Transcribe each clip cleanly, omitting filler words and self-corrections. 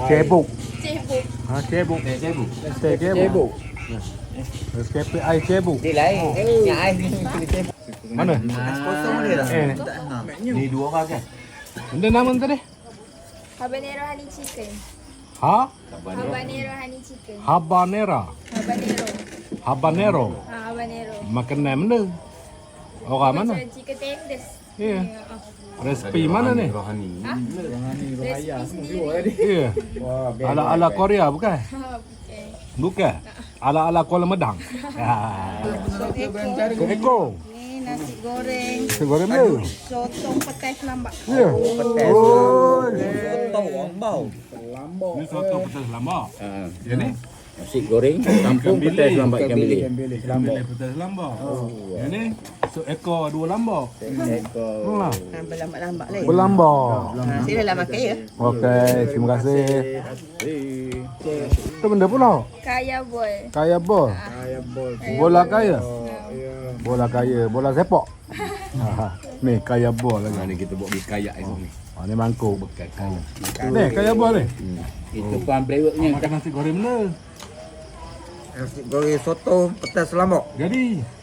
Cebuk. Cebuk. Ha, cebuk. Cebuk. Cebuk. Escape ai cebuk. Dia lain. Yang ai ni cebuk. Mana? Kosong dia lah. Ni 2 orang kan? Benda nama tadi? Habanero honey chicken. Ha? Habanero honey chicken. Habanera. Habanero. Habanero. Habanero. Makanan mana? Orang mana? Macam chicken tenders. Ya. Resepi mana ni? Rohani. Resipi sendiri. Ya. Ala-ala Korea bukan? Bukan. Bukan. Ala-ala Kuala Medang. Ekor. Ni nasi goreng, Nasi goreng mana? sotong petai lambak. Ya. Oh. Soto orang bau. Ni soto pedas lambak. Ya ni? Nasi goreng kampung petai lambat ikan bilik. Bilik pedas lambak. Ya ni? So ekor 2 lambak. Ekor. Ha. Berlambak-lambak lain. Berlambak. Silalah makan ya. Okey, terima kasih. Itu benda pula. Kaya boy. Kaya bol. Bola kaya. Bola kaya, bola sepak. Ni kaya bol lagi. Ni kita buat kayak ni. Ni mangkuk. Bekas kayak. Ni kaya bol ni. Itu pan peleweknya. Makan nasi goreng mana? Nasi goreng soto petai lambak. Jadi.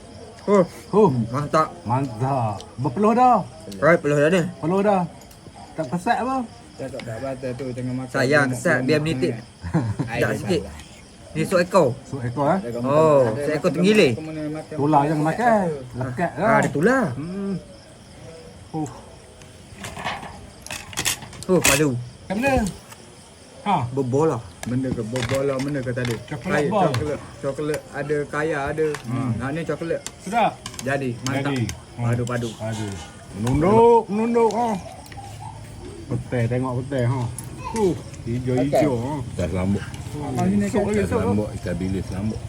Oh, Mantap. mantap. Berpeluh dah. Right, peluh dah ni. Peluh dah. Tak kesat apa? Sayang kesat biar menitik. Tak sikit. Ni sok ekor. So ekor Oh, seekor tenggilih. Tular yang makan. Lekat dah. Ah, dia tular. Palu. Kat mana? Ha. Berbola. Benda ke bola mana ke tadi? Coklat ball. Coklat ada kaya ada. Ni coklat. Sedap. Jadi mantap. Jadi. Padu-padu. Aduh. Menunduk ha. Petai tengok petai ha. Hijau-hijau ha. Pedas lambak. Sok lagi sok. Lambak ikan bilis lambak.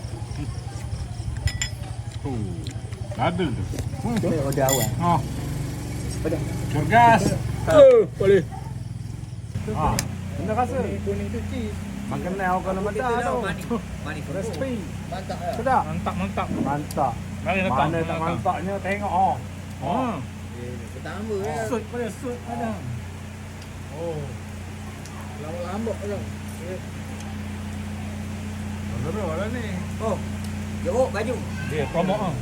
Ada tu. Order awal. Ha. Curgas. Boleh. Ha. Benda rasa. Kuning tu cheese. Makan nau kalau mata tu. Manis. Resipi. Mantap. Sedap. Mantap. Mantap. Mari letak. Mana tak mantapnya tengok ha. Ha. Pertama ya. Sud pada. Oh. Lambak tu. Berapa lah ni? Oh. Jeruk baju. Dia promo ah.